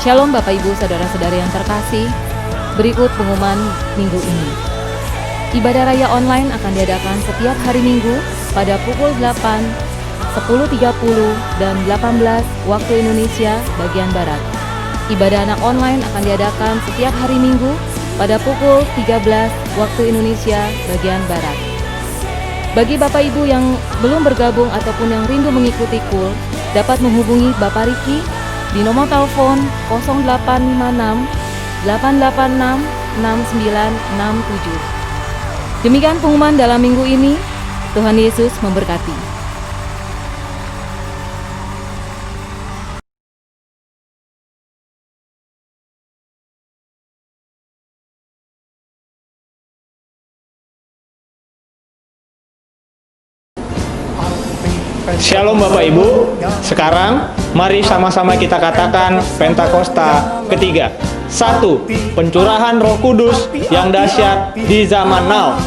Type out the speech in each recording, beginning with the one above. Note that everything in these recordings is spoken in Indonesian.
Shalom Bapak Ibu Saudara-saudara yang terkasih, berikut pengumuman minggu ini. Ibadah Raya online akan diadakan setiap hari Minggu pada pukul 8, 10.30, dan 18 waktu Indonesia bagian Barat. Ibadah anak online akan diadakan setiap hari Minggu pada pukul 13 waktu Indonesia bagian Barat. Bagi Bapak Ibu yang belum bergabung ataupun yang rindu mengikuti KUL, dapat menghubungi Bapak Riki di nomor telepon 0856 886 6967. Demikian pengumuman dalam minggu ini. Tuhan Yesus memberkati. Shalom Bapak Ibu. Sekarang mari sama-sama kita katakan Pentakosta ketiga. 1. Pencurahan Roh Kudus yang dahsyat di zaman now.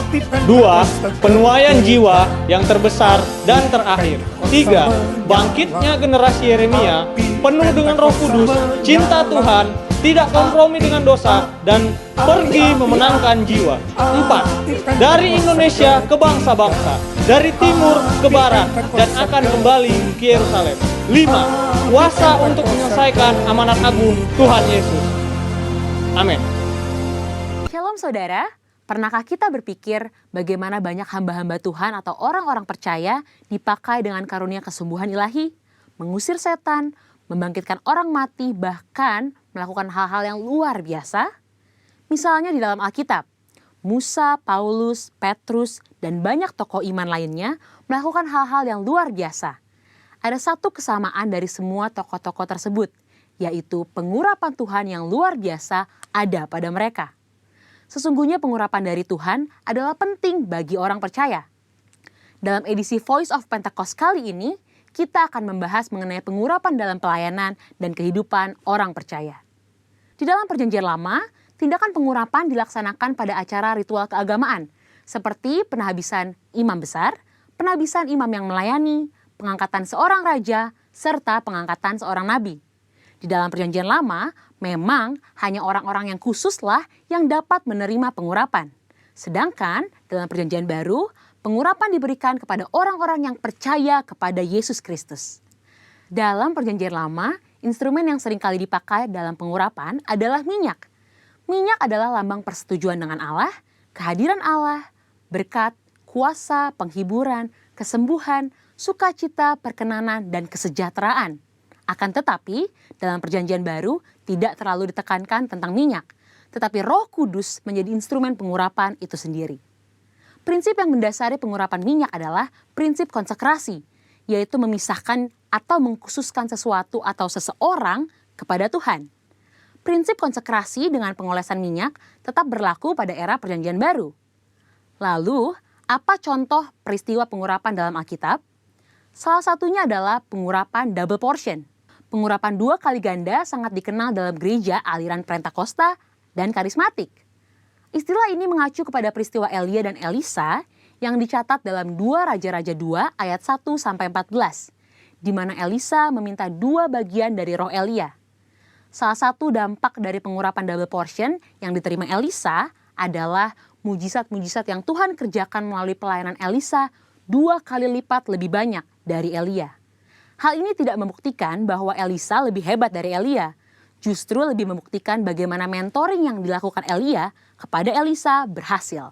2. Penuaian jiwa yang terbesar dan terakhir. 3. Bangkitnya generasi Yeremia penuh dengan Roh Kudus, cinta Tuhan, tidak kompromi dengan dosa, dan pergi memenangkan jiwa. 4. Dari Indonesia ke bangsa-bangsa, dari timur ke barat, dan akan kembali ke Yerusalem. 5. Kuasa untuk menyelesaikan amanat agung Tuhan Yesus. Amin. Shalom saudara, pernahkah kita berpikir bagaimana banyak hamba-hamba Tuhan atau orang-orang percaya dipakai dengan karunia kesembuhan ilahi, mengusir setan, membangkitkan orang mati, bahkan melakukan hal-hal yang luar biasa? Misalnya di dalam Alkitab, Musa, Paulus, Petrus, dan banyak tokoh iman lainnya melakukan hal-hal yang luar biasa. Ada satu kesamaan dari semua tokoh-tokoh tersebut, yaitu pengurapan Tuhan yang luar biasa ada pada mereka. Sesungguhnya pengurapan dari Tuhan adalah penting bagi orang percaya. Dalam edisi Voice of Pentecost kali ini, kita akan membahas mengenai pengurapan dalam pelayanan dan kehidupan orang percaya. Di dalam Perjanjian Lama, tindakan pengurapan dilaksanakan pada acara ritual keagamaan, seperti penahabisan imam besar, penahabisan imam yang melayani, pengangkatan seorang raja, serta pengangkatan seorang nabi. Di dalam Perjanjian Lama, memang hanya orang-orang yang khususlah yang dapat menerima pengurapan. Sedangkan dalam Perjanjian Baru, pengurapan diberikan kepada orang-orang yang percaya kepada Yesus Kristus. Dalam Perjanjian Lama, instrumen yang sering kali dipakai dalam pengurapan adalah minyak. Minyak adalah lambang persetujuan dengan Allah, kehadiran Allah, berkat, kuasa, penghiburan, kesembuhan, sukacita, perkenanan, dan kesejahteraan. Akan tetapi, dalam Perjanjian Baru tidak terlalu ditekankan tentang minyak, tetapi Roh Kudus menjadi instrumen pengurapan itu sendiri. Prinsip yang mendasari pengurapan minyak adalah prinsip konsekrasi, yaitu memisahkan atau mengkhususkan sesuatu atau seseorang kepada Tuhan. Prinsip konsekrasi dengan pengolesan minyak tetap berlaku pada era Perjanjian Baru. Lalu, apa contoh peristiwa pengurapan dalam Alkitab? Salah satunya adalah pengurapan double portion. Pengurapan 2 kali ganda sangat dikenal dalam gereja aliran Pentakosta dan karismatik. Istilah ini mengacu kepada peristiwa Elia dan Elisa yang dicatat dalam 2 Raja-Raja 2 ayat 1-14, di mana Elisa meminta 2 bagian dari roh Elia. Salah satu dampak dari pengurapan double portion yang diterima Elisa adalah mujizat-mujizat yang Tuhan kerjakan melalui pelayanan Elisa 2 kali lipat lebih banyak dari Elia. Hal ini tidak membuktikan bahwa Elisa lebih hebat dari Elia, justru lebih membuktikan bagaimana mentoring yang dilakukan Elia kepada Elisa berhasil.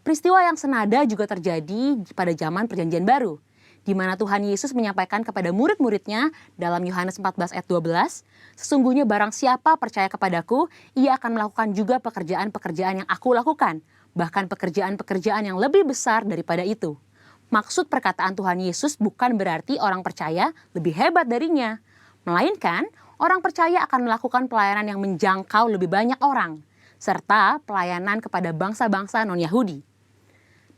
Peristiwa yang senada juga terjadi pada zaman Perjanjian Baru, di mana Tuhan Yesus menyampaikan kepada murid-muridnya dalam Yohanes 14 ayat 12, "Sesungguhnya barang siapa percaya kepadaku, ia akan melakukan juga pekerjaan-pekerjaan yang aku lakukan, bahkan pekerjaan-pekerjaan yang lebih besar daripada itu." Maksud perkataan Tuhan Yesus bukan berarti orang percaya lebih hebat darinya, melainkan orang percaya akan melakukan pelayanan yang menjangkau lebih banyak orang, serta pelayanan kepada bangsa-bangsa non-Yahudi.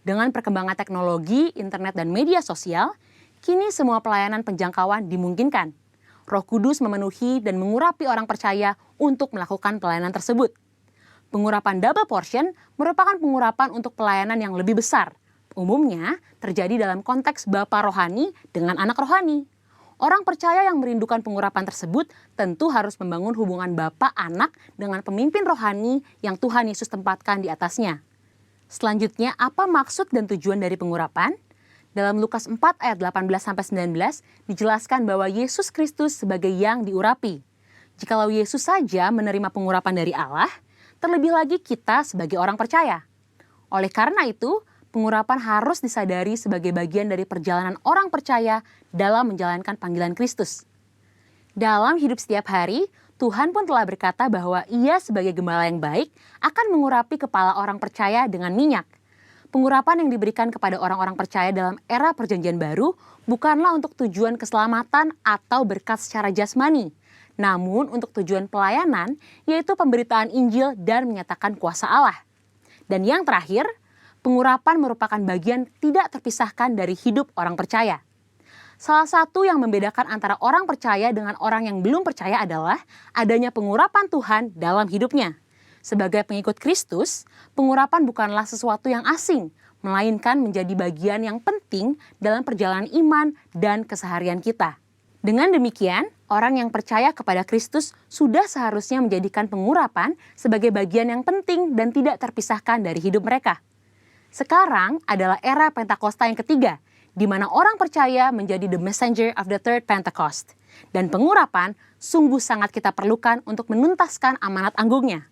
Dengan perkembangan teknologi, internet, dan media sosial, kini semua pelayanan penjangkauan dimungkinkan. Roh Kudus memenuhi dan mengurapi orang percaya untuk melakukan pelayanan tersebut. Pengurapan double portion merupakan pengurapan untuk pelayanan yang lebih besar. Umumnya terjadi dalam konteks bapa rohani dengan anak rohani. Orang percaya yang merindukan pengurapan tersebut tentu harus membangun hubungan bapa anak dengan pemimpin rohani yang Tuhan Yesus tempatkan di atasnya. Selanjutnya, apa maksud dan tujuan dari pengurapan? Dalam Lukas 4 ayat 18-19 dijelaskan bahwa Yesus Kristus sebagai yang diurapi. Jikalau Yesus saja menerima pengurapan dari Allah, terlebih lagi kita sebagai orang percaya. Oleh karena itu, pengurapan harus disadari sebagai bagian dari perjalanan orang percaya dalam menjalankan panggilan Kristus. Dalam hidup setiap hari, Tuhan pun telah berkata bahwa Ia sebagai gembala yang baik akan mengurapi kepala orang percaya dengan minyak. Pengurapan yang diberikan kepada orang-orang percaya dalam era Perjanjian Baru bukanlah untuk tujuan keselamatan atau berkat secara jasmani, namun untuk tujuan pelayanan, yaitu pemberitaan Injil dan menyatakan kuasa Allah. Dan yang terakhir, pengurapan merupakan bagian tidak terpisahkan dari hidup orang percaya. Salah satu yang membedakan antara orang percaya dengan orang yang belum percaya adalah adanya pengurapan Tuhan dalam hidupnya. Sebagai pengikut Kristus, pengurapan bukanlah sesuatu yang asing, melainkan menjadi bagian yang penting dalam perjalanan iman dan keseharian kita. Dengan demikian, orang yang percaya kepada Kristus sudah seharusnya menjadikan pengurapan sebagai bagian yang penting dan tidak terpisahkan dari hidup mereka. Sekarang adalah era Pentakosta yang ketiga, di mana orang percaya menjadi the messenger of the third Pentecost. Dan pengurapan sungguh sangat kita perlukan untuk menuntaskan amanat anggungnya.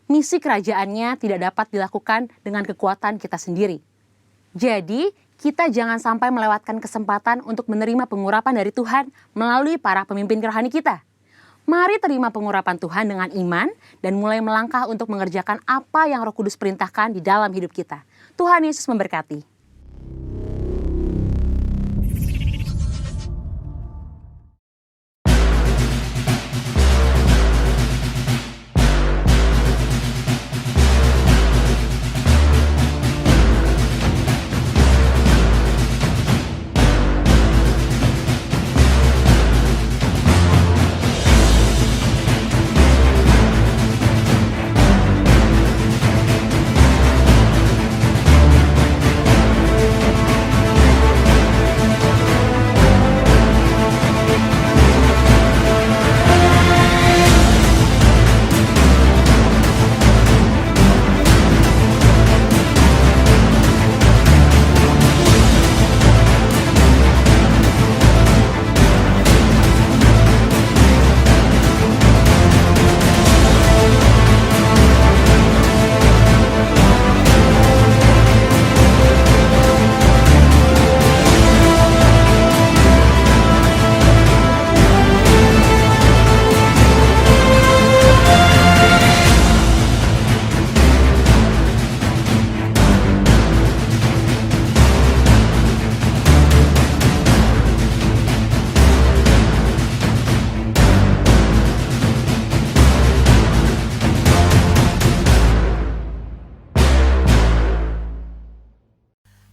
Misi kerajaannya tidak dapat dilakukan dengan kekuatan kita sendiri. Jadi, kita jangan sampai melewatkan kesempatan untuk menerima pengurapan dari Tuhan melalui para pemimpin rohani kita. Mari terima pengurapan Tuhan dengan iman dan mulai melangkah untuk mengerjakan apa yang Roh Kudus perintahkan di dalam hidup kita. Tuhan Yesus memberkati.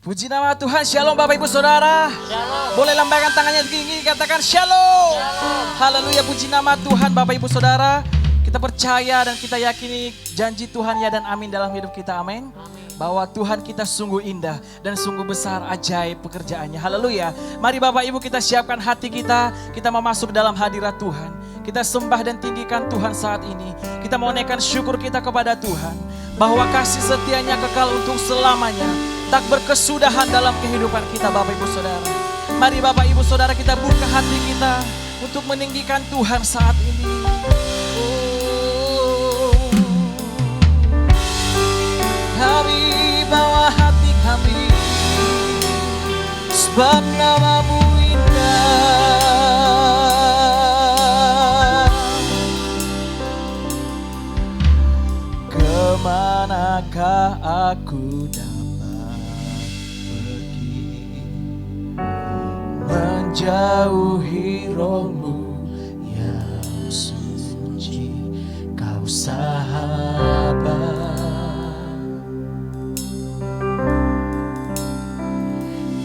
Puji nama Tuhan, shalom Bapak Ibu Saudara. Shalom. Boleh lambaikan tangannya tinggi, katakan shalom. Haleluya, puji nama Tuhan Bapak Ibu Saudara. Kita percaya dan kita yakini janji Tuhan ya dan amin dalam hidup kita, amin. Bahwa Tuhan kita sungguh indah dan sungguh besar ajaib pekerjaannya, haleluya. Mari Bapak Ibu kita siapkan hati kita mau masuk dalam hadirat Tuhan. Kita sembah dan tinggikan Tuhan saat ini. Kita mau naikkan syukur kita kepada Tuhan. Bahwa kasih setianya kekal untuk selamanya. Tak berkesudahan dalam kehidupan kita Bapak Ibu Saudara. Mari Bapak Ibu Saudara kita buka hati kita untuk meninggikan Tuhan saat ini. Kami bawa hati kami, sebab nama-Mu indah. Kemanakah aku menjauhi Roh-Mu yang suci, Kau sahabat,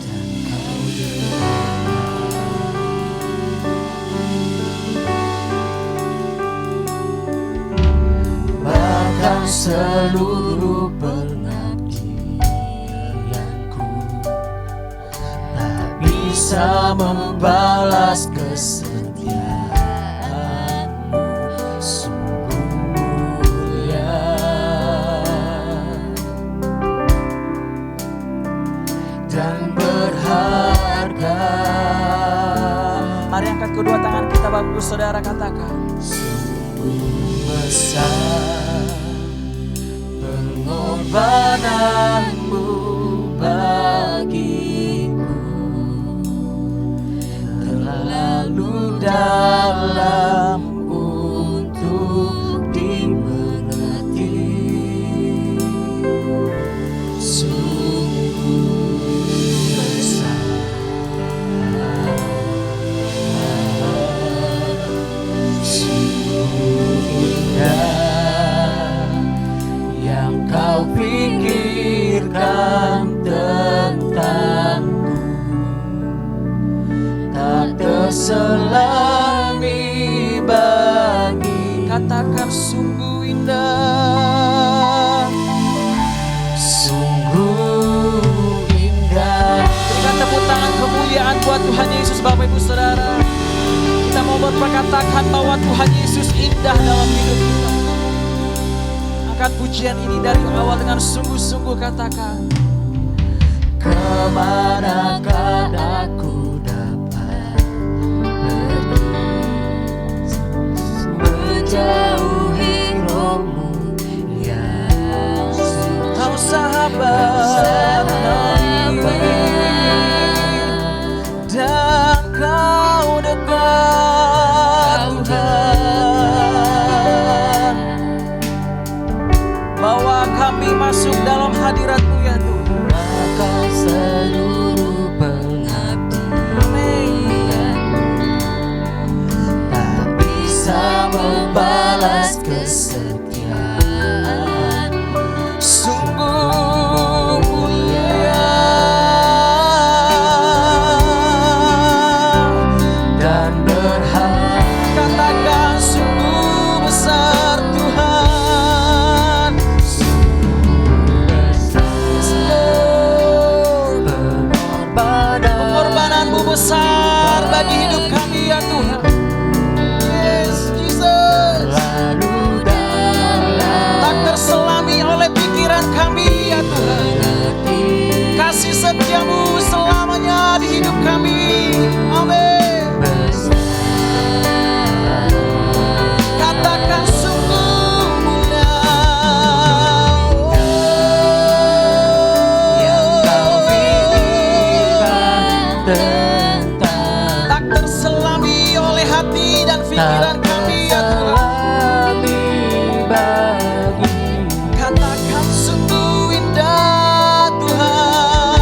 dan Kau dekat. Bahkan seluruh pengabdianku tak bisa bisa membalas kesetiaanmu, sungguh mulia dan berharga. Mari angkat kedua tangan kita Bapak Ibu Saudara, katakan sungguh besar pengorbananmu bagiku, terlalu dalam untuk dimengerti. Sungguh besar, sungguh indah yang kau pikirkan tentangku, tak terselami bagi. Katakan sungguh indah, sungguh indah. Berikan tepuk tangan kemuliaan buat Tuhan Yesus Bapak Ibu Saudara. Kita mau berkatakan bahwa Tuhan Yesus indah dalam hidup kita. Angkat pujian ini dari awal dengan sungguh-sungguh, katakan kemanakah aku dapat pergi menjauhi rohmu yang suci. Kau sahabat dan kau dekat Tuhan. Bawa kami masuk dalam hadirat-Mu ya Tuhan. Maka seluruh pengabdian tak bisa membalas kesetiaan, sungguh mulia dan berharga. Katakan sungguh besar Tuhan, pengorbananmu besar bagi hidup kami ya Tuhan. Yes, Jesus. Tak terselami oleh pikiran kami ya Tuhan. Kasih setiamu selamanya di hidup kami. Amin. Katakan sungguh mulia yang kau pikirkan tentang, tak terselami oleh hati dan pikiran kami ya Tuhan. Katakan sungguh indah Tuhan,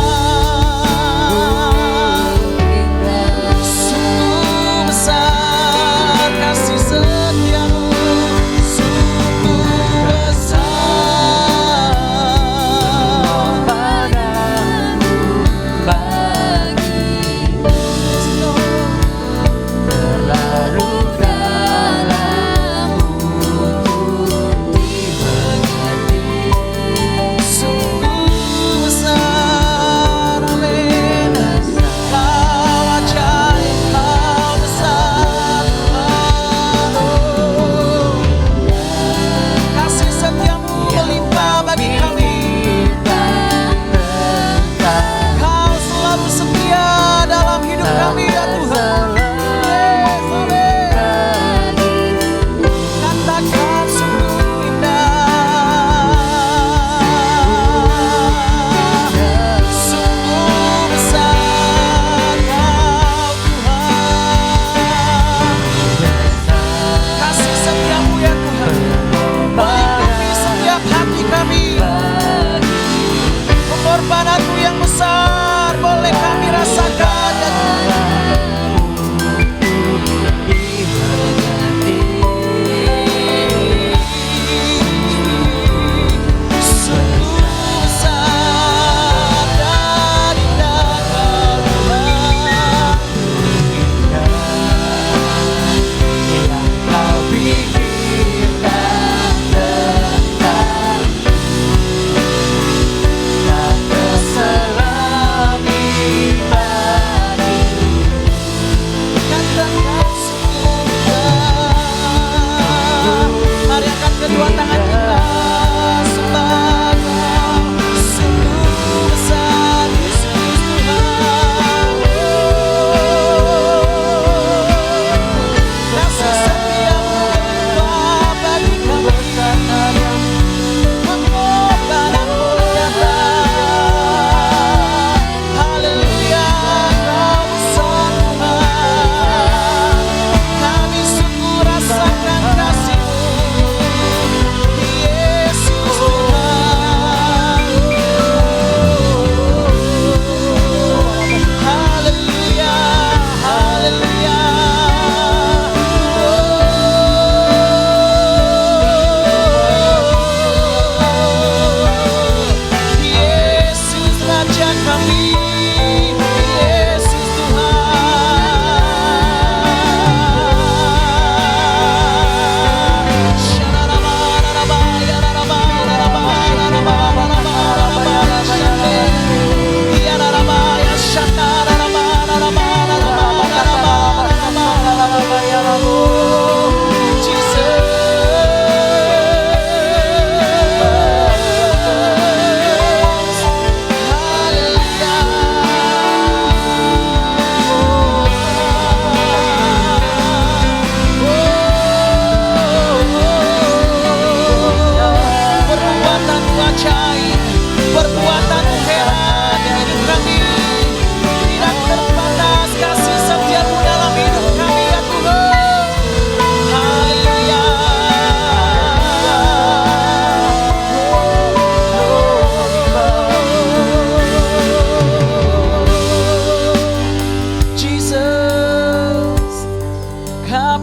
sungguh besar kasih setiamu, sungguh besar padamu bagiku, terlalu dalam untuk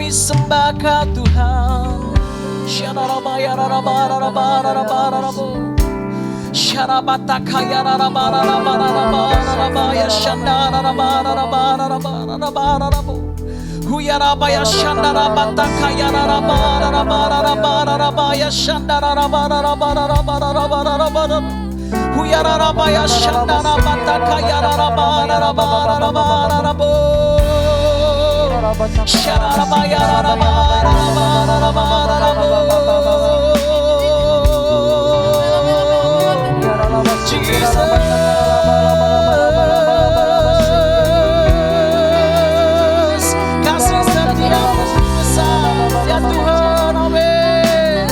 kami sembah Kau Tuhan. Jesus, kasih setiamu besar ya Tuhan, amin.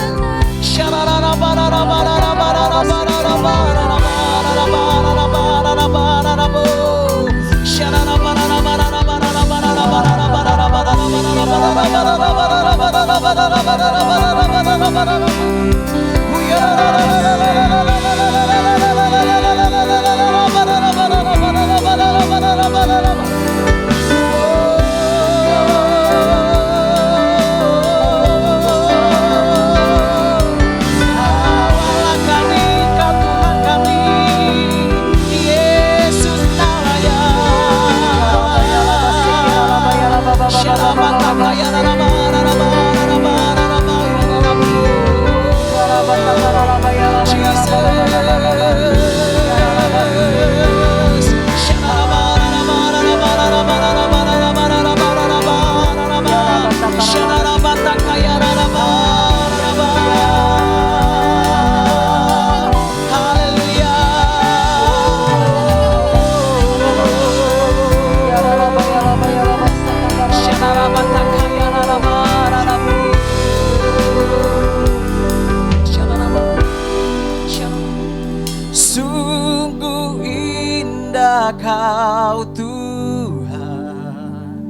Sungguh indah Kau Tuhan,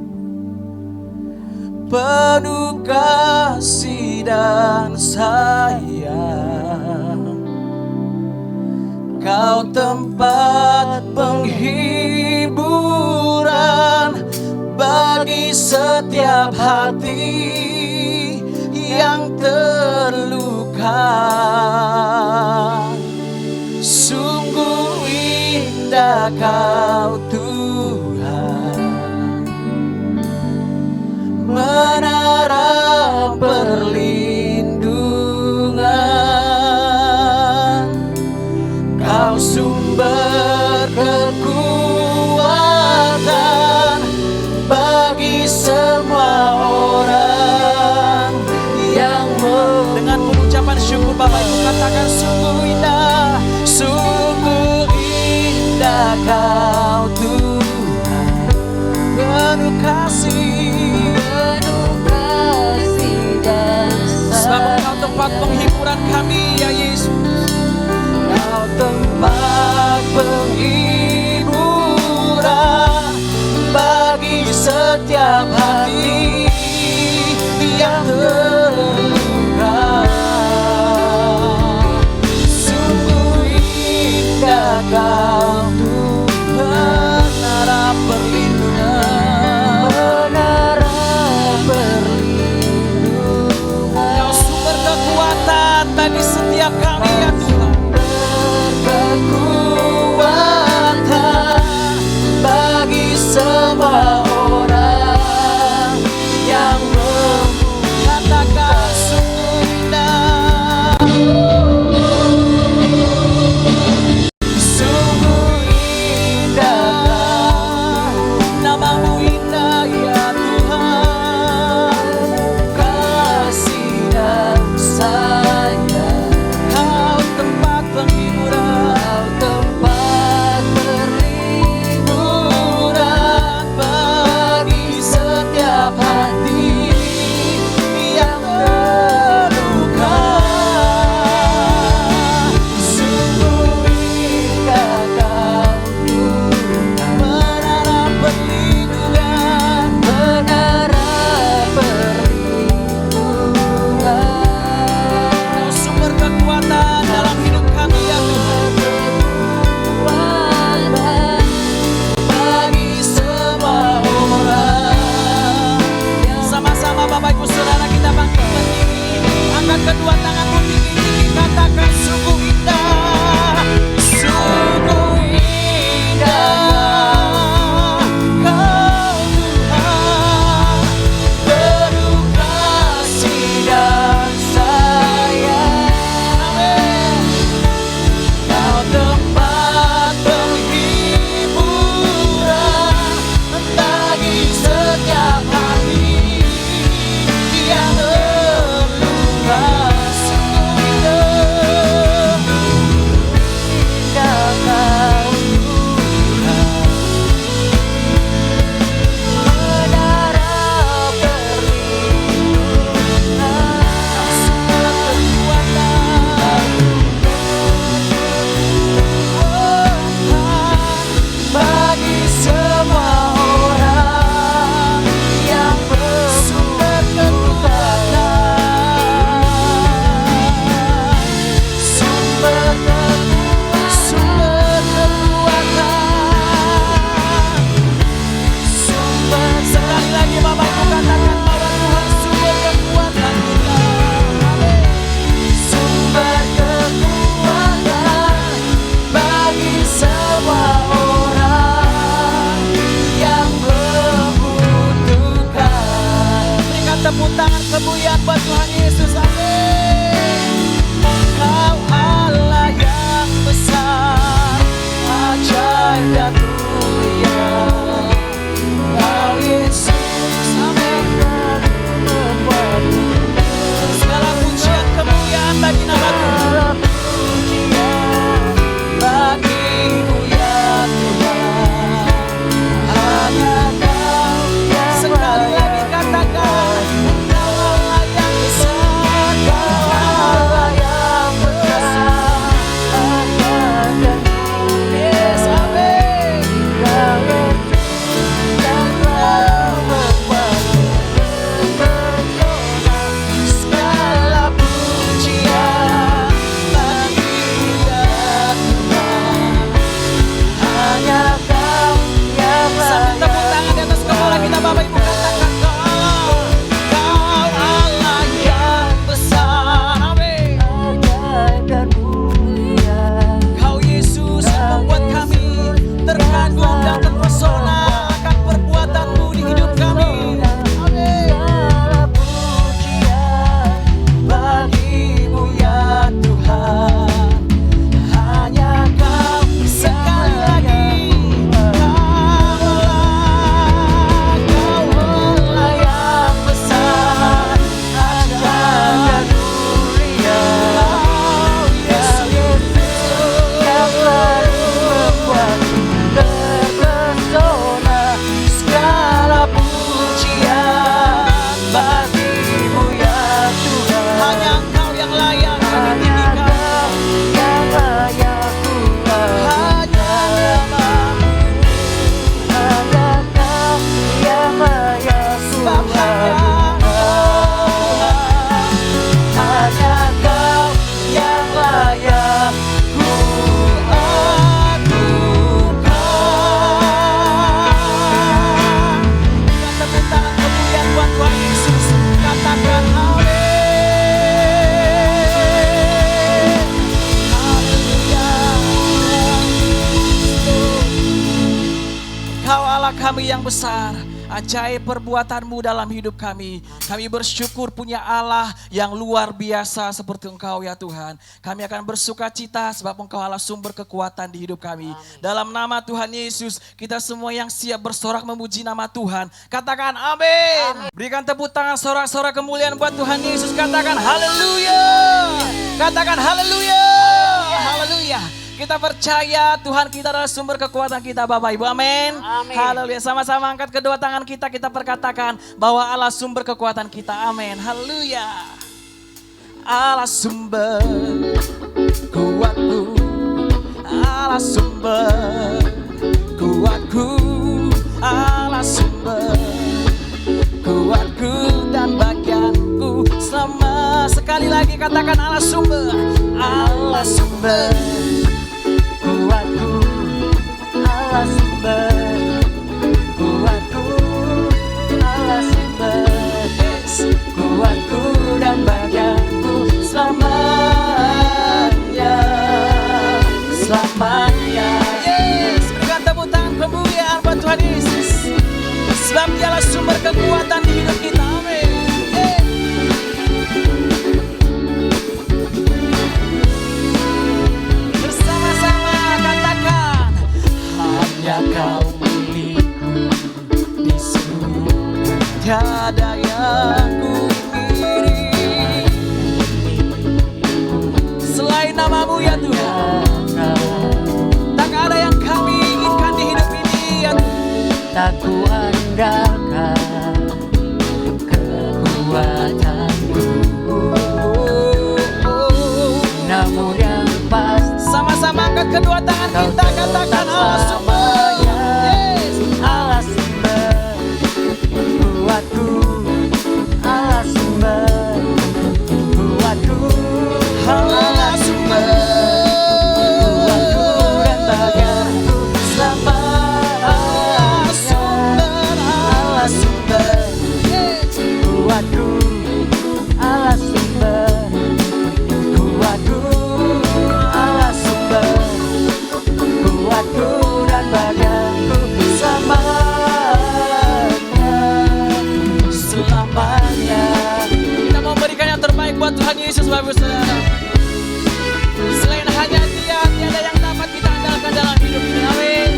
penuh kasih dan sayang. Kau tempat penghiburan bagi setiap hati yang terluka. Sungguh indah Kau Tuhan, menara perlindungan. Kau sumber kekuatan bagi semua orang yang dengan pengucapan syukur Bapak Ibu katakan sungguh indah, sungguh indah Kau Tuhan, penuh kasih dan sebab Engkau tempat penghiburan kami ya Yesus. Kau tempat penghiburan bagi setiap hati yang terluka. Sungguh indah Kau Tuhan, menara perlindungan, Kau sumber kekuatan bagi setiap kami ya Tuhan. Kekuatan bagi semua orang yang mengatakan sungguh indah, sungguh indah, namamu indah ya Tuhan, kasih dan sayang. tepuk tangan kemuliaan buat Tuhan Yesus. Amin. Kau Allah yang besar, ajaib dan mulia. Kau Yesus, amin. Segala pujian kemuliaan bagi nama Tuhan. Bagimu ya Tuhan, hanya Kau. Sekali lagi katakan, Kau Allah yang besar, Kau Allah yang besar, ajaib dan mulia. Yes, amin. Segala pujian bagimu ya Tuhan, hanya Kau yang layak. Sambil tepuk tangan di atas kepala kita, Bapak Ibu, katakan Kau Allah yang besar, amin. Kau Yesus membuat kami terkagum dan terpesona akan perbuatan-Mu di hidup kami. Amin. Bagimu ya Tuhan, hanya Kau. Sekali lagi, Kau Allah yang besar, ajaib dan mulia. Kau Yesus yang selalu membuatku terpesona. Segala pujian bagimu ya Tuhan, hanya Kau yang layak kami tinggikan. Hanya namamu, sebab hanya Kau yang layak ku adukan. Berikan tepuk tangan kemuliaan buat Tuhan Yesus. Katakan amin. Haleluya. Kau Allah kami yang besar, ajaib perbuatan-Mu dalam hidup kami. Kami bersyukur punya Allah yang luar biasa seperti Engkau ya Tuhan. Kami akan bersuka cita sebab Engkau Allah sumber kekuatan di hidup kami. Dalam nama Tuhan Yesus, kita semua yang siap bersorak memuji nama Tuhan, katakan amin. Berikan tepuk tangan sorak-sorak kemuliaan buat Tuhan Yesus. Katakan haleluya. Katakan haleluya. Haleluya. Kita percaya Tuhan kita adalah sumber kekuatan kita, Bapak Ibu, amin. Haleluya. Sama-sama angkat kedua tangan kita perkatakan bahwa Allah sumber kekuatan kita, amin. Haleluya. Allah sumber kuatku, Allah sumber kuatku, Allah sumber kuatku dan bagianku selama. Sekali lagi katakan Allah sumber kuatku, Allah sumber kuatku, Allah sumber kuatku dan bagianku selamanya, selamanya. Yes, berikan tepuk tangan kemuliaan buat Tuhan Yesus, sebab Dialah sumber kekuatan di hidup kita, amin. Hanya Kau milikku di surga, tiada yang kuingini selain nama-Mu ya Tuhan. Tak ada yang kami inginkan di hidup ini ya Tuhan. Tak kuandalkan kekuatanku, namun yang pasti. Sama-sama angkat kedua tangan kita, katakan Allah sumber. Yes. Allah sumber kuatku, Allah sumber kuatku, Allah sumber kuatku dan bagianku selamanya. Allah sumber kuatku, Allah sumber kuatku, Allah sumber kuatku dan bagianku selamanya, selamanya. Kita mau berikan yang terbaik buat Tuhan Yesus, Bapak Ibu Saudara. Selain hanya Dia, tiada yang dapat kita andalkan dalam hidup ini. Amin.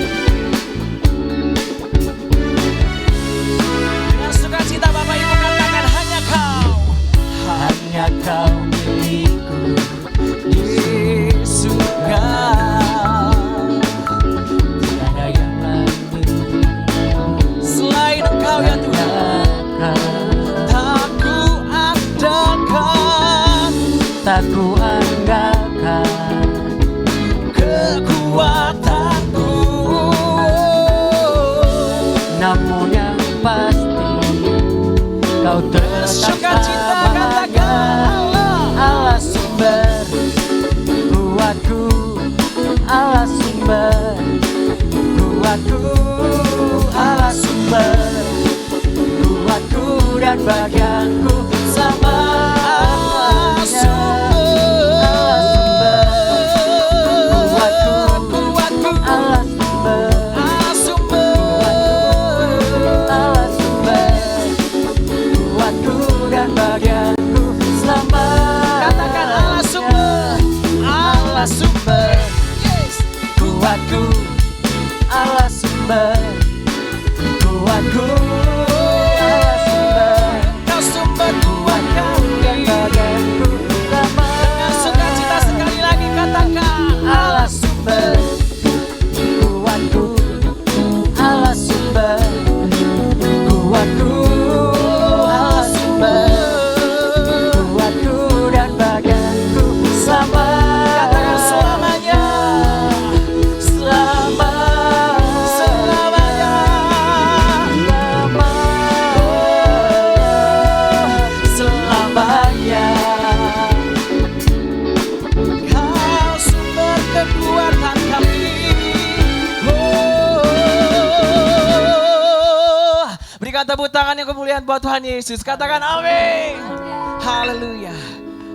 Dengan sukacita Bapak Ibu katakan hanya Kau. Hanya Kau milikku, Yesus Kau. Tiada yang lain selain Engkau ya Tuhan. Tak ku andalkan, tak ku andalkan kekuatanku, namun yang pasti Kau tetap bahagia. Allah sumber kuatku, Allah sumber kuatku, Allah sumber kuatku dan bagianku selamanya. Allah sumber kuatku, Allah sumber kuatku dan bagianku selamanya. Katakan Allah sumber kuatku, Allah sumber kuatku, Allah sumber, Kau sumber kuat kami dan bagianku selamanya. Dengan sukacita sekali lagi katakan Allah sumber kuatku, Allah sumber kuatku, Allah sumber kuatku dan bagianku selamanya. Katakan selamanya, selamanya, selamanya. Kau sumber kekuatan kami. Berikan tepuk tangan yang kemuliaan buat Tuhan Yesus. Katakan amin. Haleluya.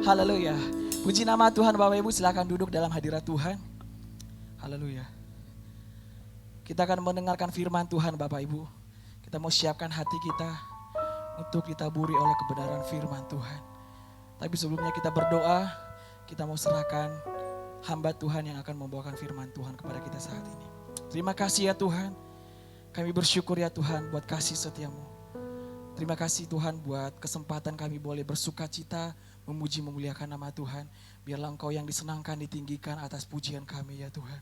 Haleluya. Puji nama Tuhan. Bapak Ibu silakan duduk dalam hadirat Tuhan. Haleluya. Kita akan mendengarkan firman Tuhan Bapak Ibu. Kita mau siapkan hati kita untuk ditaburi oleh kebenaran firman Tuhan. Tapi sebelumnya kita berdoa, kita mau serahkan hamba Tuhan yang akan membawakan firman Tuhan kepada kita saat ini. Terima kasih ya Tuhan. Kami bersyukur ya Tuhan buat kasih setiamu. Terima kasih Tuhan buat kesempatan kami boleh bersuka cita, memuji memuliakan nama Tuhan. Biarlah Engkau yang disenangkan, ditinggikan atas pujian kami ya Tuhan.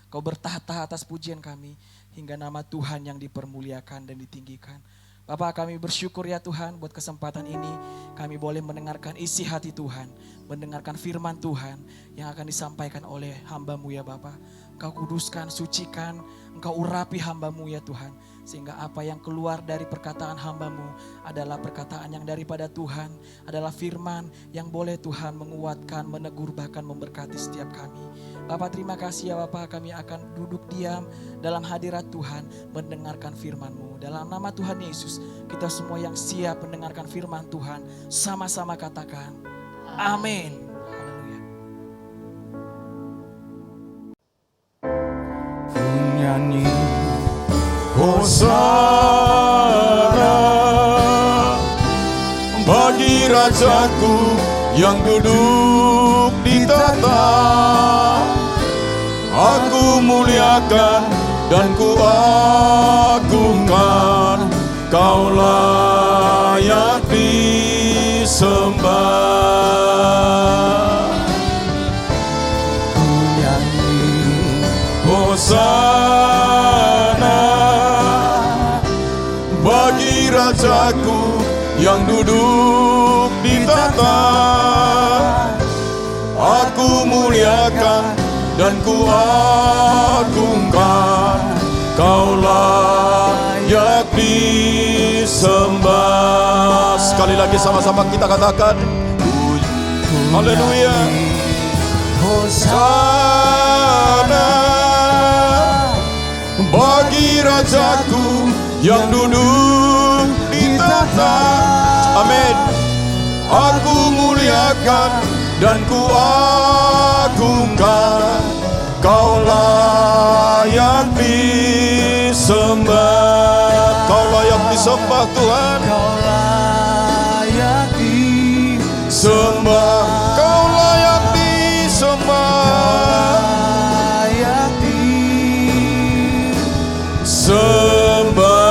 Kau bertahta atas pujian kami, hingga nama Tuhan yang dipermuliakan dan ditinggikan. Bapak kami bersyukur ya Tuhan buat kesempatan ini. Kami boleh mendengarkan isi hati Tuhan, mendengarkan firman Tuhan yang akan disampaikan oleh hamba-Mu ya Bapak. Kau kuduskan, sucikan, Engkau urapi hamba-Mu ya Tuhan. Sehingga apa yang keluar dari perkataan hamba-Mu adalah perkataan yang daripada Tuhan. Adalah firman yang boleh Tuhan menguatkan, menegur, bahkan memberkati setiap kami. Bapak terima kasih ya Bapak, kami akan duduk diam dalam hadirat Tuhan mendengarkan firman-Mu. Dalam nama Tuhan Yesus, kita semua yang siap mendengarkan firman Tuhan, sama-sama katakan amin. Haleluya. Ku nyanyi Hosana bagi Rajaku yang duduk di tahta. Aku muliakan dan ku agungkan, Kau layak disembah. Ku nyanyi Hosana bagi Rajaku yang duduk di tahta. Aku muliakan dan ku agungkan, Kau layak disembah. Sekali lagi sama-sama kita katakan haleluya. Hosana bagi Rajaku yang duduk di tahta. Amin. Aku muliakan dan ku agungkan, Kau layak disembah. Kau layak disembah Tuhan. Kau layak disembah, kau layak disembah, sembah.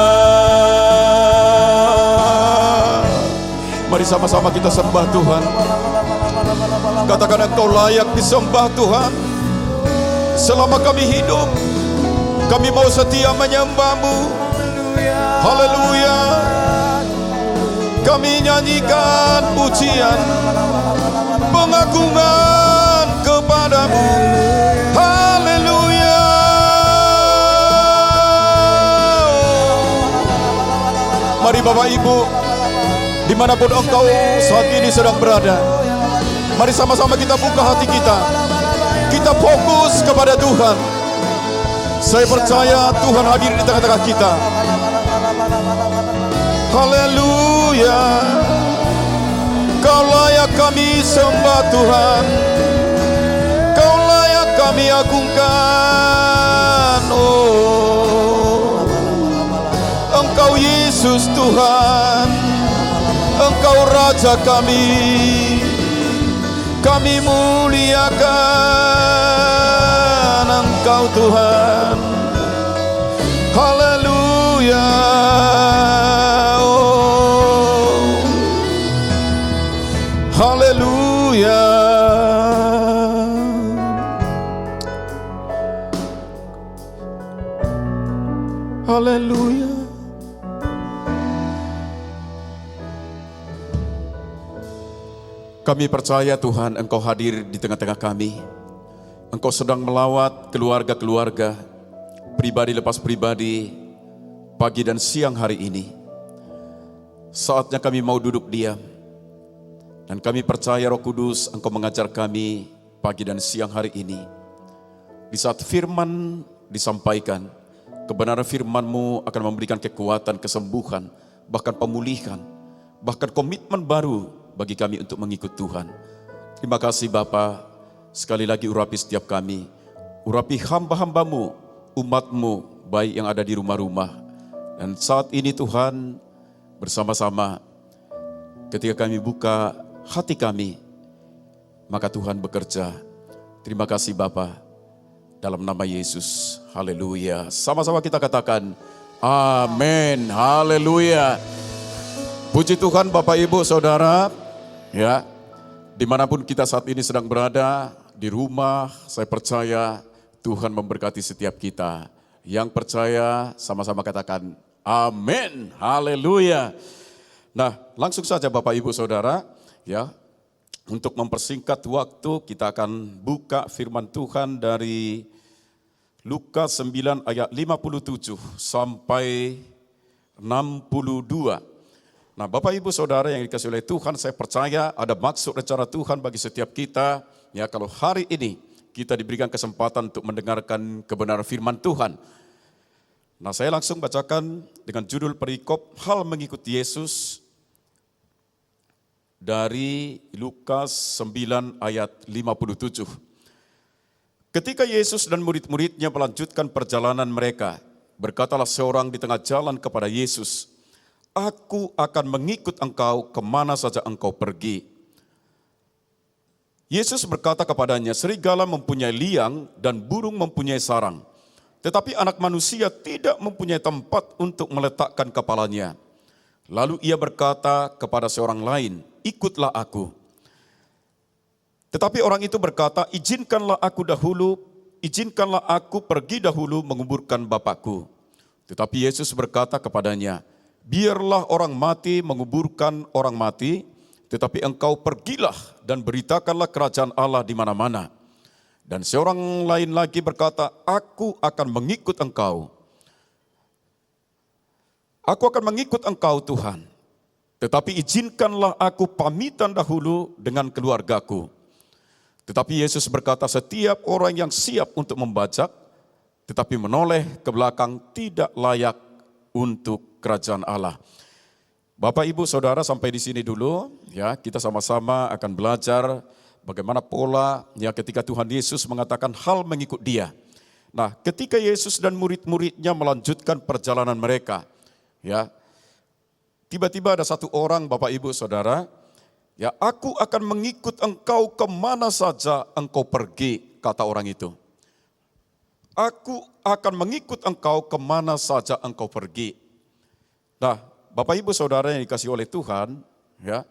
Mari sama-sama kita sembah Tuhan. Katakan Engkau layak disembah Tuhan. Selama kami hidup, kami mau setia menyembah-Mu. Haleluya. Kami nyanyikan pujian, pengagungan kepadamu. Haleluya. Mari Bapak Ibu, dimanapun engkau saat ini sedang berada, mari sama-sama kita buka hati kita. Kita fokus kepada Tuhan. Saya percaya Tuhan hadir di tengah-tengah kita. Haleluya. Kau layak kami sembah Tuhan. Kau layak kami agungkan. Oh, Engkau Yesus Tuhan. Engkau Raja kami. Kami muliakan Engkau Tuhan. Haleluya. Oh, haleluya. Haleluya. Kami percaya Tuhan Engkau hadir di tengah-tengah kami. Engkau sedang melawat keluarga-keluarga, pribadi lepas pribadi, pagi dan siang hari ini. Saatnya kami mau duduk diam. Dan kami percaya Roh Kudus Engkau mengajar kami pagi dan siang hari ini. Di saat firman disampaikan, kebenaran firman-Mu akan memberikan kekuatan, kesembuhan, bahkan pemulihan, bahkan komitmen baru bagi kami untuk mengikut Tuhan. Terima kasih Bapa. Sekali lagi urapi setiap kami. Urapi hamba-hamba-Mu, umat-Mu, baik yang ada di rumah-rumah. Dan saat ini Tuhan, bersama-sama ketika kami buka hati kami, maka Tuhan bekerja. Terima kasih Bapa. Dalam nama Yesus. Haleluya. Sama-sama kita katakan amin. Haleluya. Puji Tuhan Bapak Ibu Saudara. Ya, dimanapun kita saat ini sedang berada, di rumah, saya percaya Tuhan memberkati setiap kita. Yang percaya sama-sama katakan amin, haleluya. Nah, langsung saja Bapak Ibu Saudara, ya, untuk mempersingkat waktu kita akan buka firman Tuhan dari Lukas 9 ayat 57 sampai 62. Nah Bapak Ibu Saudara yang dikasihi oleh Tuhan, saya percaya ada maksud rencana Tuhan bagi setiap kita. Ya, kalau hari ini kita diberikan kesempatan untuk mendengarkan kebenaran firman Tuhan. Nah saya langsung bacakan dengan judul perikop hal mengikut Yesus dari Lukas 9 ayat 57. Ketika Yesus dan murid-muridnya melanjutkan perjalanan mereka, berkatalah seorang di tengah jalan kepada Yesus, "Aku akan mengikut engkau kemana saja engkau pergi." Yesus berkata kepadanya, "Serigala mempunyai liang dan burung mempunyai sarang, tetapi anak manusia tidak mempunyai tempat untuk meletakkan kepalanya." Lalu ia berkata kepada seorang lain, "Ikutlah aku." Tetapi orang itu berkata, izinkanlah aku pergi dahulu menguburkan Bapakku." Tetapi Yesus berkata kepadanya, "Biarlah orang mati menguburkan orang mati, tetapi engkau pergilah dan beritakanlah kerajaan Allah di mana-mana." Dan seorang lain lagi berkata, "Aku akan mengikut engkau. Aku akan mengikut engkau Tuhan, tetapi izinkanlah aku pamitan dahulu dengan keluargaku." Tetapi Yesus berkata, setiap orang yang siap untuk membajak, tetapi menoleh ke belakang tidak layak untuk kerajaan Allah. Bapak Ibu Saudara sampai di sini dulu ya, kita sama-sama akan belajar bagaimana pola ya ketika Tuhan Yesus mengatakan hal mengikut Dia. Nah, ketika Yesus dan murid-muridnya melanjutkan perjalanan mereka, ya, tiba-tiba ada satu orang Bapak Ibu Saudara Ya, aku akan mengikut engkau kemana saja engkau pergi, kata orang itu. Aku akan mengikut engkau kemana saja engkau pergi. Nah, Bapak Ibu Saudara yang dikasihi oleh Tuhan, ya,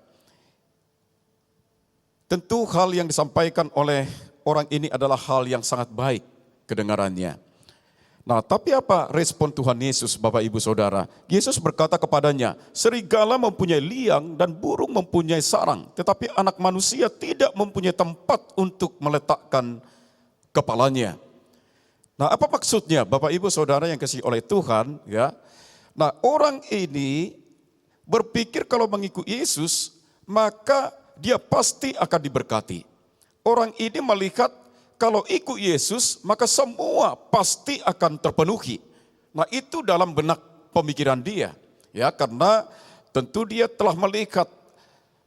tentu hal yang disampaikan oleh orang ini adalah hal yang sangat baik kedengarannya. Nah, tapi apa respon Tuhan Yesus, Bapak Ibu Saudara? Yesus berkata kepadanya, serigala mempunyai liang dan burung mempunyai sarang, tetapi anak manusia tidak mempunyai tempat untuk meletakkan kepalanya. Nah, apa maksudnya Bapak Ibu Saudara yang kasih oleh Tuhan, ya? Nah, orang ini berpikir kalau mengikuti Yesus, maka dia pasti akan diberkati. Orang ini melihat kalau ikut Yesus, maka semua pasti akan terpenuhi. Nah, itu dalam benak pemikiran dia. Ya, karena tentu dia telah melihat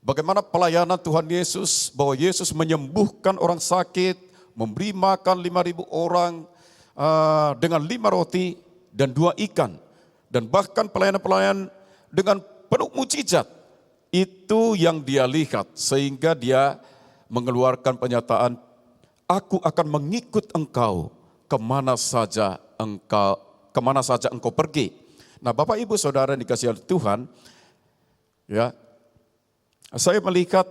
bagaimana pelayanan Tuhan Yesus, bahwa Yesus menyembuhkan orang sakit, memberi makan 5.000 orang dengan 5 roti dan 2 ikan. Dan bahkan pelayanan-pelayanan dengan penuh mujizat. Itu yang dia lihat, sehingga dia mengeluarkan pernyataan, aku akan mengikut engkau kemana saja engkau pergi. Nah, Bapak Ibu Saudara yang dikasihi oleh Tuhan, ya, saya melihat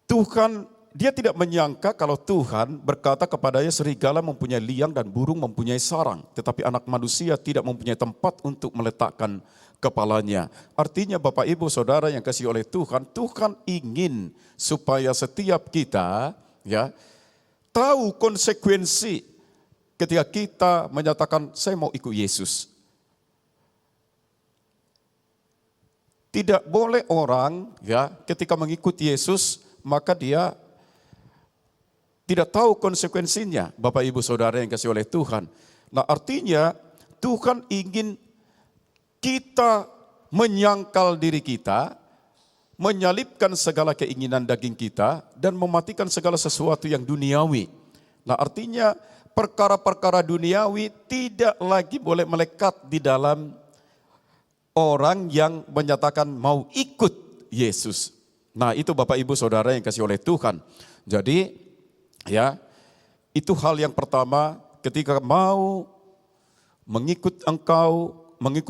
Tuhan, dia tidak menyangka kalau Tuhan berkata kepadanya serigala mempunyai liang dan burung mempunyai sarang, tetapi anak manusia tidak mempunyai tempat untuk meletakkan kepalanya. Artinya Bapak Ibu Saudara yang kasih oleh Tuhan, Tuhan ingin supaya setiap kita, ya, tahu konsekuensi ketika kita menyatakan saya mau ikut Yesus. Tidak boleh orang, ya, ketika mengikuti Yesus maka dia tidak tahu konsekuensinya, Bapak Ibu Saudara yang kasih oleh Tuhan. Nah, artinya Tuhan ingin kita menyangkal diri kita, menyalipkan segala keinginan daging kita, dan mematikan segala sesuatu yang duniawi. Nah, artinya perkara-perkara duniawi tidak lagi boleh melekat di dalam orang yang menyatakan mau ikut Yesus. Nah, itu Bapak Ibu Saudara yang kasih oleh Tuhan. Jadi, ya, itu hal yang pertama ketika mau mengikut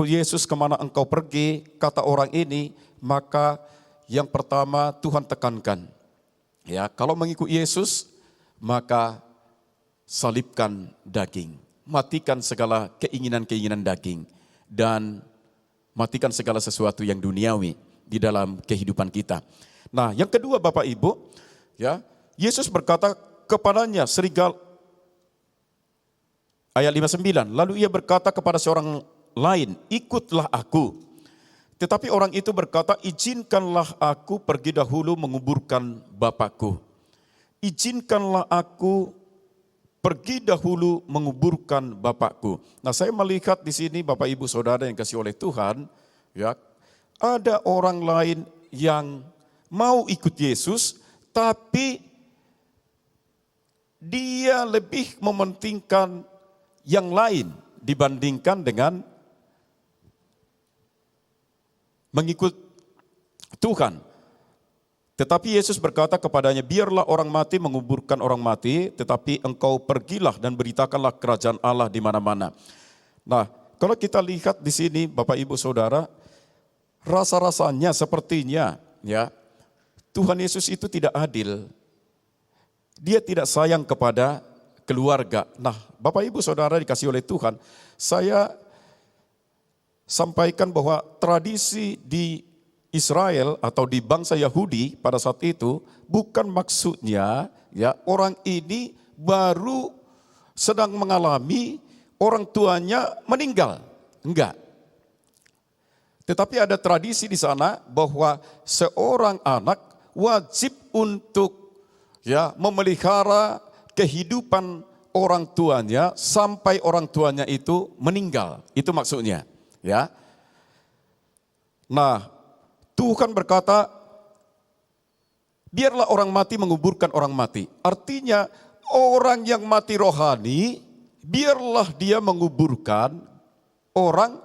Yesus kemana engkau pergi, kata orang ini, maka yang pertama Tuhan tekankan, ya, kalau mengikut Yesus maka salibkan daging, matikan segala keinginan-keinginan daging, dan matikan segala sesuatu yang duniawi di dalam kehidupan kita. Nah, yang kedua Bapak Ibu, ya, Yesus berkata kepadanya serigala, ayat 59, lalu ia berkata kepada seorang lain, ikutlah aku. Tetapi orang itu berkata, izinkanlah aku pergi dahulu menguburkan Bapakku. Izinkanlah aku pergi dahulu menguburkan Bapakku. Nah, saya melihat di sini Bapak Ibu Saudara yang kasih oleh Tuhan, ya, ada orang lain yang mau ikut Yesus, tapi dia lebih mementingkan yang lain dibandingkan dengan mengikut Tuhan. Tetapi Yesus berkata kepadanya, biarlah orang mati menguburkan orang mati, tetapi engkau pergilah dan beritakanlah kerajaan Allah di mana-mana. Nah, kalau kita lihat di sini Bapak Ibu Saudara, rasa-rasanya sepertinya, ya, Tuhan Yesus itu tidak adil. Dia tidak sayang kepada keluarga. Nah, Bapak Ibu Saudara dikasih oleh Tuhan, saya sampaikan bahwa tradisi di Israel atau di bangsa Yahudi pada saat itu bukan maksudnya, ya, orang ini baru sedang mengalami orang tuanya meninggal. Enggak. Tetapi ada tradisi di sana bahwa seorang anak wajib untuk, ya, memelihara kehidupan orang tuanya sampai orang tuanya itu meninggal. Itu maksudnya, ya. Nah, Tuhan berkata, biarlah orang mati menguburkan orang mati. Artinya orang yang mati rohani, biarlah dia menguburkan orang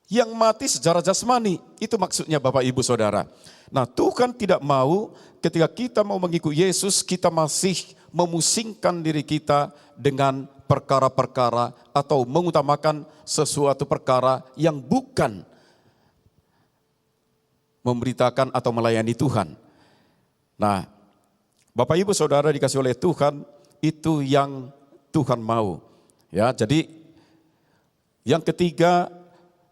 yang mati secara jasmani. Itu maksudnya Bapak Ibu Saudara. Nah, Tuhan tidak mau ketika kita mau mengikuti Yesus, kita masih memusingkan diri kita dengan perkara-perkara atau mengutamakan sesuatu perkara yang bukan memberitakan atau melayani Tuhan. Nah, Bapak Ibu Saudara dikasih oleh Tuhan, itu yang Tuhan mau. Ya, jadi yang ketiga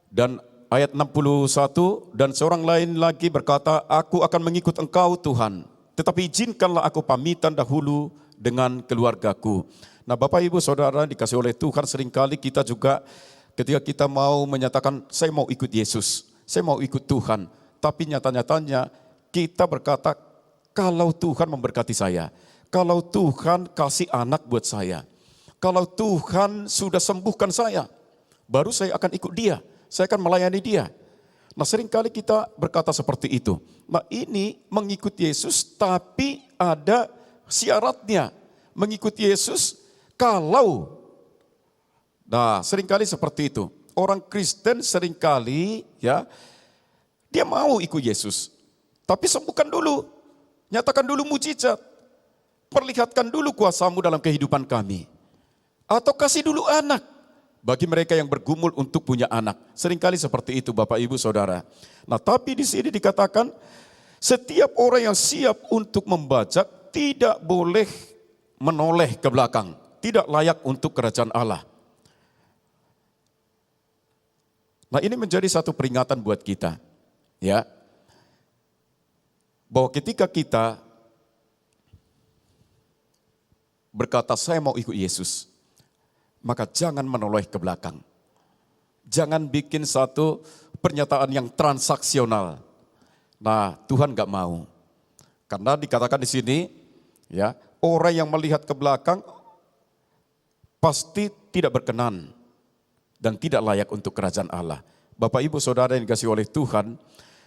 dan ayat 61, dan seorang lain lagi berkata, aku akan mengikut engkau Tuhan, tetapi izinkanlah aku pamitan dahulu dengan keluargaku. Nah Bapak Ibu Saudara dikasih oleh Tuhan, seringkali kita juga ketika kita mau menyatakan saya mau ikut Yesus, saya mau ikut Tuhan, tapi nyata-nyatanya kita berkata kalau Tuhan memberkati saya, kalau Tuhan kasih anak buat saya, kalau Tuhan sudah sembuhkan saya, baru saya akan ikut dia, saya akan melayani dia. Nah seringkali kita berkata seperti itu. Nah ini mengikut Yesus tapi ada syaratnya. Mengikut Yesus kalau, nah seringkali seperti itu. Orang Kristen seringkali ya, dia mau ikut Yesus. Tapi sembuhkan dulu, nyatakan dulu mujizat. Perlihatkan dulu kuasamu dalam kehidupan kami. Atau kasih dulu anak. Bagi mereka yang bergumul untuk punya anak. Seringkali seperti itu Bapak Ibu Saudara. Nah tapi di sini dikatakan, setiap orang yang siap untuk membajak tidak boleh menoleh ke belakang. Tidak layak untuk kerajaan Allah. Nah ini menjadi satu peringatan buat kita. Ya, bahwa ketika kita berkata saya mau ikut Yesus, maka jangan menoleh ke belakang. Jangan bikin satu pernyataan yang transaksional. Nah Tuhan gak mau. Karena dikatakan di sini, ya orang yang melihat ke belakang pasti tidak berkenan dan tidak layak untuk kerajaan Allah. Bapak Ibu Saudara yang dikasihi oleh Tuhan,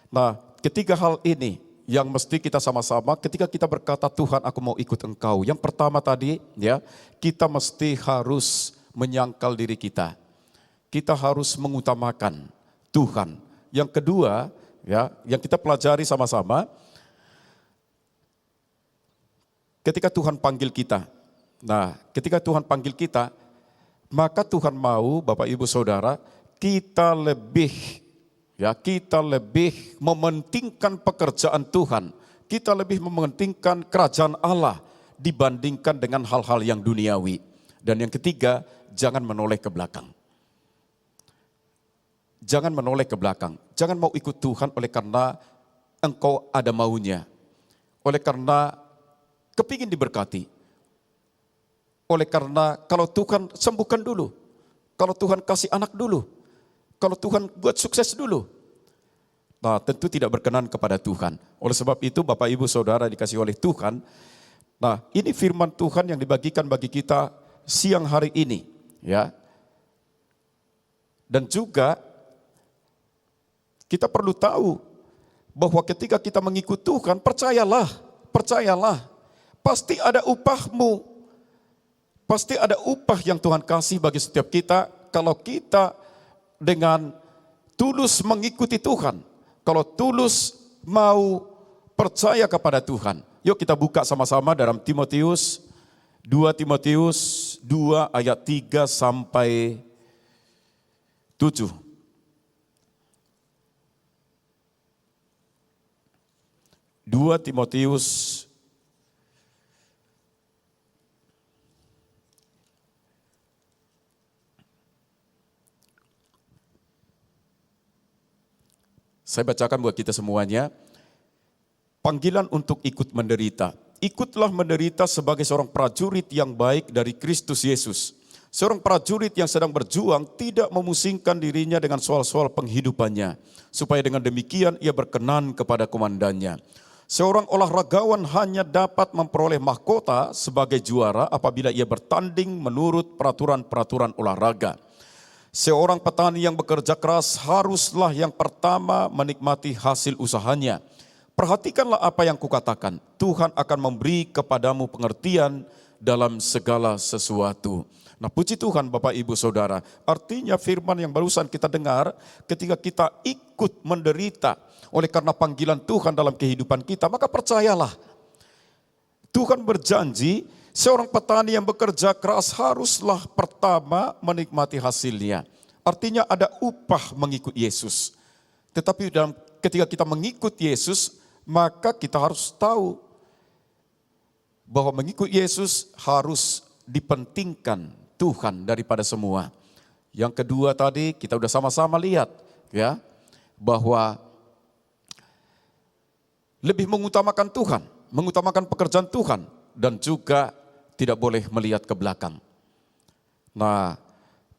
nah ketiga hal ini yang mesti kita sama-sama ketika kita berkata Tuhan aku mau ikut engkau. Yang pertama tadi ya, kita mesti harus menyangkal diri kita. Kita harus mengutamakan Tuhan. Yang kedua ya, yang kita pelajari sama-sama, ketika Tuhan panggil kita. Nah, ketika Tuhan panggil kita, maka Tuhan mau Bapak Ibu Saudara, kita lebih mementingkan pekerjaan Tuhan. Kita lebih mementingkan kerajaan Allah dibandingkan dengan hal-hal yang duniawi. Dan yang ketiga, jangan menoleh ke belakang. Jangan menoleh ke belakang. Jangan mau ikut Tuhan oleh karena engkau ada maunya. Oleh karena kepingin diberkati. Oleh karena kalau Tuhan sembuhkan dulu. Kalau Tuhan kasih anak dulu. Kalau Tuhan buat sukses dulu. Nah tentu tidak berkenan kepada Tuhan. Oleh sebab itu Bapak Ibu Saudara dikasih oleh Tuhan. Nah ini firman Tuhan yang dibagikan bagi kita siang hari ini. Ya. Dan juga kita perlu tahu bahwa ketika kita mengikut Tuhan, percayalah. Pasti ada upahmu. Pasti ada upah yang Tuhan kasih bagi setiap kita kalau kita dengan tulus mengikuti Tuhan. Kalau tulus mau percaya kepada Tuhan. Yuk kita buka sama-sama dalam Timotius, 2 Timotius 2 ayat 3 sampai 7. 2 Timotius saya bacakan buat kita semuanya. Panggilan untuk ikut menderita. Ikutlah menderita sebagai seorang prajurit yang baik dari Kristus Yesus. Seorang prajurit yang sedang berjuang tidak memusingkan dirinya dengan soal-soal penghidupannya. Supaya dengan demikian ia berkenan kepada komandannya. Seorang olahragawan hanya dapat memperoleh mahkota sebagai juara apabila ia bertanding menurut peraturan-peraturan olahraga. Seorang petani yang bekerja keras haruslah yang pertama menikmati hasil usahanya. Perhatikanlah apa yang kukatakan. Tuhan akan memberi kepadamu pengertian dalam segala sesuatu. Nah, puji Tuhan Bapak Ibu Saudara, artinya firman yang barusan kita dengar, ketika kita ikut menderita oleh karena panggilan Tuhan dalam kehidupan kita, maka percayalah, Tuhan berjanji seorang petani yang bekerja keras haruslah pertama menikmati hasilnya. Artinya ada upah mengikut Yesus. Tetapi ketika kita mengikut Yesus, maka kita harus tahu bahwa mengikut Yesus harus dipentingkan Tuhan daripada semua. Yang kedua tadi kita sudah sama-sama lihat ya, bahwa lebih mengutamakan Tuhan, mengutamakan pekerjaan Tuhan, dan juga tidak boleh melihat ke belakang. Nah,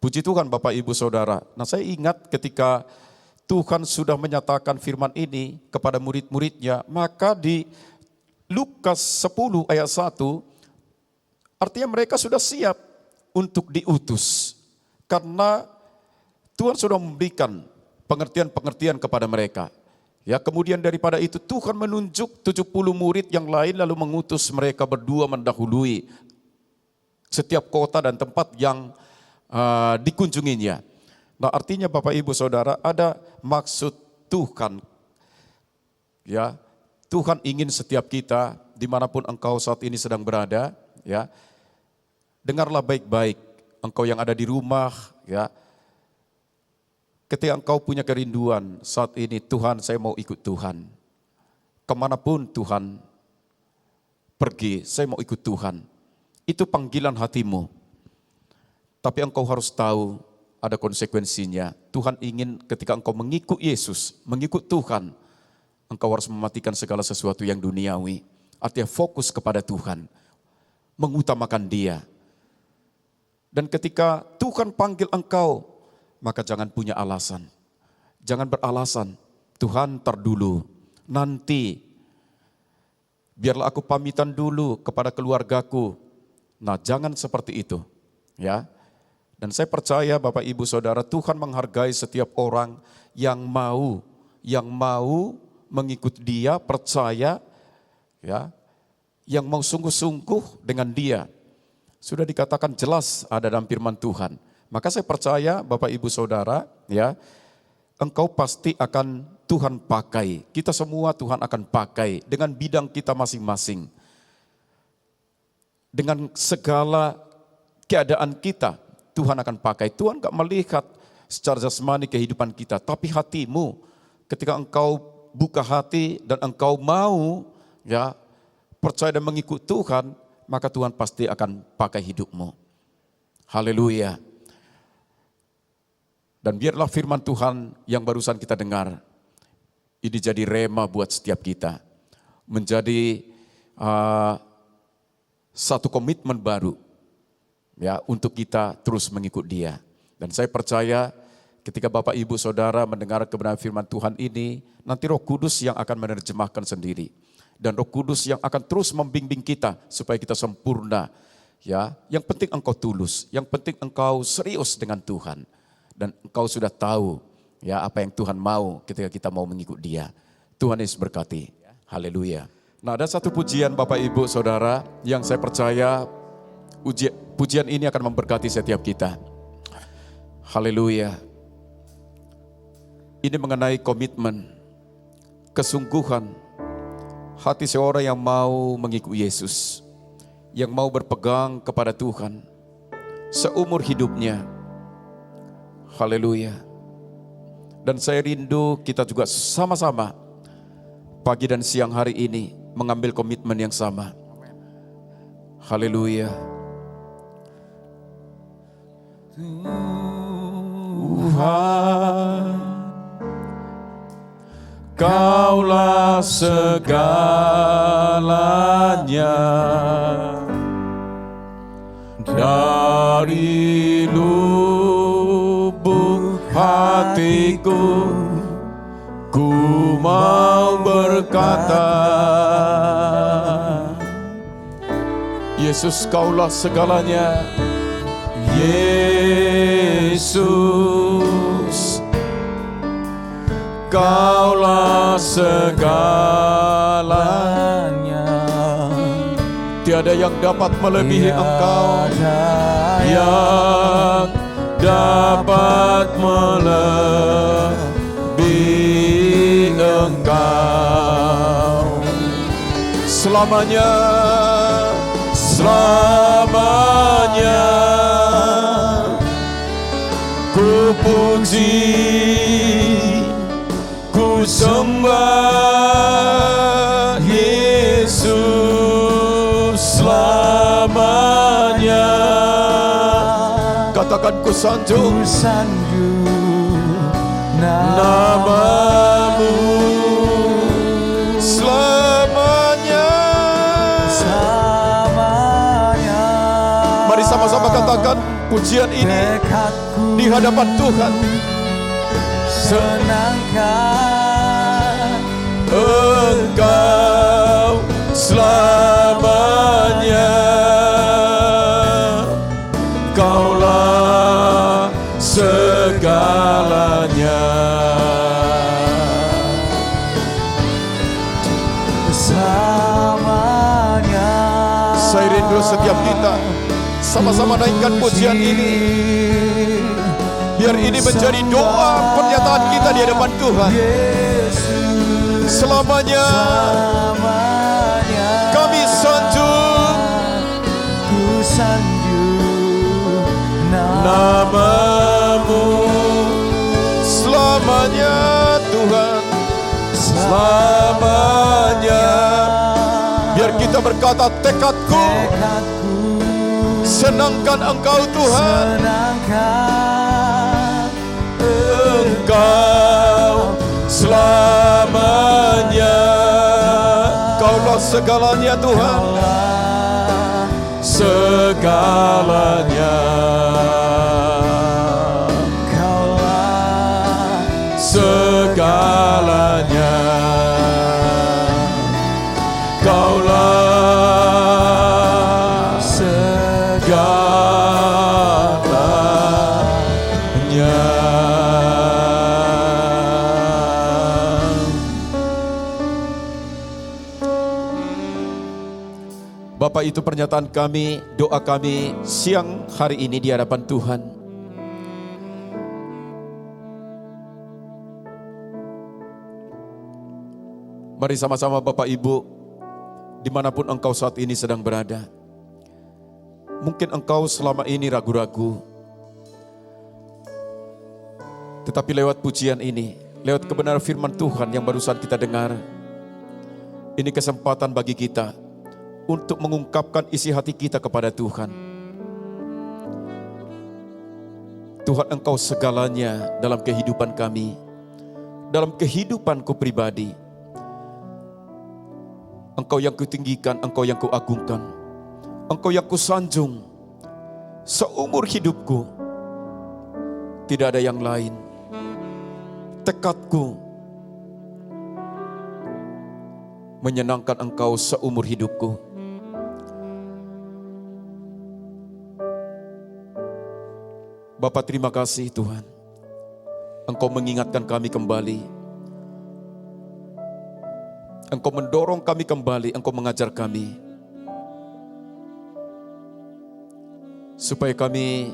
puji Tuhan Bapak Ibu Saudara. Nah, saya ingat ketika Tuhan sudah menyatakan firman ini kepada murid-muridnya, maka di Lukas 10 ayat 1, artinya mereka sudah siap untuk diutus. Karena Tuhan sudah memberikan pengertian-pengertian kepada mereka. Ya, kemudian daripada itu Tuhan menunjuk 70 murid yang lain lalu mengutus mereka berdua mendahului setiap kota dan tempat yang dikunjunginya. Nah, artinya Bapak Ibu Saudara, ada maksud Tuhan. Ya, Tuhan ingin setiap kita dimanapun engkau saat ini sedang berada, ya, dengarlah baik-baik, engkau yang ada di rumah, ya. Ketika engkau punya kerinduan saat ini, Tuhan, saya mau ikut Tuhan. Kemanapun Tuhan pergi, saya mau ikut Tuhan. Itu panggilan hatimu. Tapi engkau harus tahu ada konsekuensinya. Tuhan ingin ketika engkau mengikut Yesus, mengikut Tuhan, engkau harus mematikan segala sesuatu yang duniawi. Artinya fokus kepada Tuhan, mengutamakan Dia. Dan ketika Tuhan panggil engkau, maka jangan punya alasan. Jangan beralasan, Tuhan ntar dulu, nanti. Biarlah aku pamitan dulu kepada keluargaku. Nah, jangan seperti itu. Ya. Dan saya percaya Bapak Ibu Saudara, Tuhan menghargai setiap orang yang mau mengikut Dia, percaya, ya, yang mau sungguh-sungguh dengan Dia. Sudah dikatakan jelas ada dalam firman Tuhan. Maka saya percaya Bapak Ibu Saudara, ya, engkau pasti akan Tuhan pakai. Kita semua Tuhan akan pakai dengan bidang kita masing-masing. Dengan segala keadaan kita, Tuhan akan pakai. Tuhan gak melihat secara jasmani kehidupan kita, tapi hatimu. Ketika engkau buka hati dan engkau mau, ya, percaya dan mengikut Tuhan, maka Tuhan pasti akan pakai hidupmu. Haleluya. Dan biarlah firman Tuhan yang barusan kita dengar, ini jadi rema buat setiap kita. Menjadi satu komitmen baru, ya, untuk kita terus mengikut Dia. Dan saya percaya ketika Bapak Ibu Saudara mendengar kebenaran firman Tuhan ini, nanti Roh Kudus yang akan menerjemahkan sendiri. Dan Roh Kudus yang akan terus membimbing kita supaya kita sempurna. Ya, yang penting engkau tulus, yang penting engkau serius dengan Tuhan. Dan engkau sudah tahu, ya, apa yang Tuhan mau ketika kita mau mengikut Dia. Tuhan Yesus berkati. Haleluya. Nah, ada satu pujian Bapak Ibu Saudara yang saya percaya pujian ini akan memberkati setiap kita. Haleluya. Ini mengenai komitmen, kesungguhan, hati seorang yang mau mengikut Yesus, yang mau berpegang kepada Tuhan seumur hidupnya. Haleluya. Dan saya rindu kita juga sama-sama pagi dan siang hari ini mengambil komitmen yang sama. Haleluya. Tuhan, Kaulah segalanya, dari lubuk hatiku ku mau berkata, Yesus Kaulah segalanya. Yesus, Kaulah segalanya, Tiada yang dapat melebihi Engkau, yang dapat melebihi Engkau. Selamanya, selamanya ku puji, ku sembah Yesus selamanya. Katakan ku sanjung namamu selamanya. Mari sama-sama katakan pujian ini di hadapan Tuhan. Senangkan Engkau selamanya, Kaulah segalanya. Selamanya. Saya rindu setiap kita sama-sama naikkan pujian ini. Biar ini menjadi doa pernyataan kita di hadapan Tuhan. Selamanya kami sanjung namamu. Selamanya Tuhan, selamanya. Biar kita berkata tekadku, senangkan Engkau Tuhan, Engkau selamanya. Kaulah segalanya Tuhan, segalanya. Kaulah segalanya. Kaulah segalanya. Bapak, itu pernyataan kami, doa kami siang hari ini di hadapan Tuhan. Mari sama-sama Bapak Ibu, dimanapun engkau saat ini sedang berada. Mungkin engkau selama ini ragu-ragu, tetapi lewat pujian ini, lewat kebenaran firman Tuhan yang barusan kita dengar, ini kesempatan bagi kita untuk mengungkapkan isi hati kita kepada Tuhan. Tuhan, Engkau segalanya dalam kehidupan kami, dalam kehidupanku pribadi. Engkau yang kutinggikan, Engkau yang kuagungkan, Engkau yang kusanjung seumur hidupku. Tidak ada yang lain. Tekadku menyenangkan Engkau seumur hidupku. Bapa, terima kasih Tuhan, Engkau mengingatkan kami kembali, Engkau mendorong kami kembali, Engkau mengajar kami, supaya kami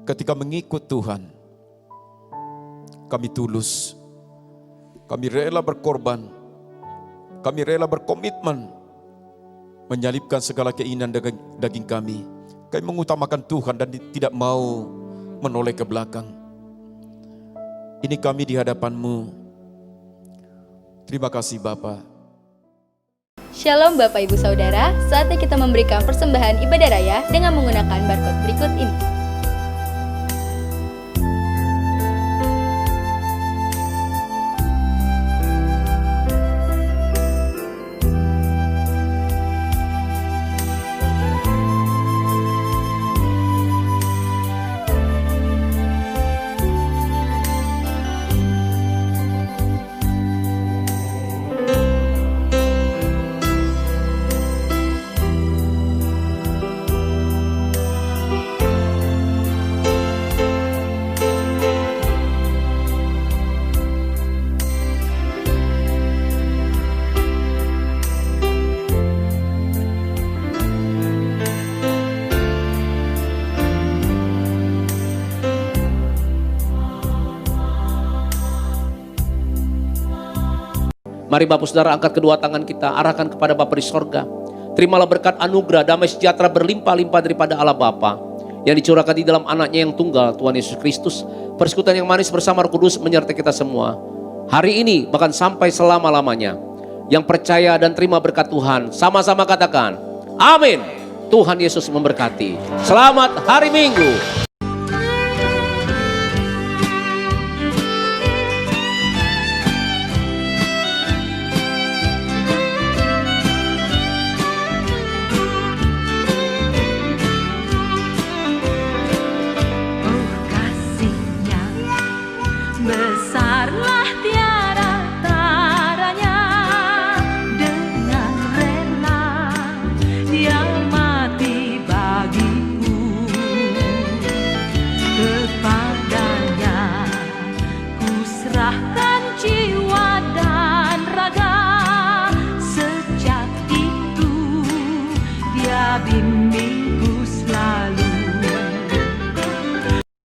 ketika mengikut Tuhan, kami tulus, kami rela berkorban, kami rela berkomitmen, menyalipkan segala keinginan daging kami. Kami mengutamakan Tuhan dan tidak mau menoleh ke belakang. Ini kami di hadapan-Mu. Terima kasih Bapa. Shalom Bapak Ibu Saudara, saatnya kita memberikan persembahan ibadah raya dengan menggunakan barcode berikut ini. Mari Bapak Saudara angkat kedua tangan kita, arahkan kepada Bapa di sorga. Terimalah berkat anugerah, damai sejahtera berlimpah-limpah daripada Allah Bapa yang dicurahkan di dalam anaknya yang tunggal, Tuhan Yesus Kristus. Persekutuan yang manis bersama Roh Kudus menyertai kita semua. Hari ini bahkan sampai selama-lamanya. Yang percaya dan terima berkat Tuhan, sama-sama katakan, amin. Tuhan Yesus memberkati. Selamat hari Minggu. Besarlah tiada taranya, dengan rela Dia mati bagiku. Kepadanya ku serahkan jiwa dan raga, sejak itu Dia bimbing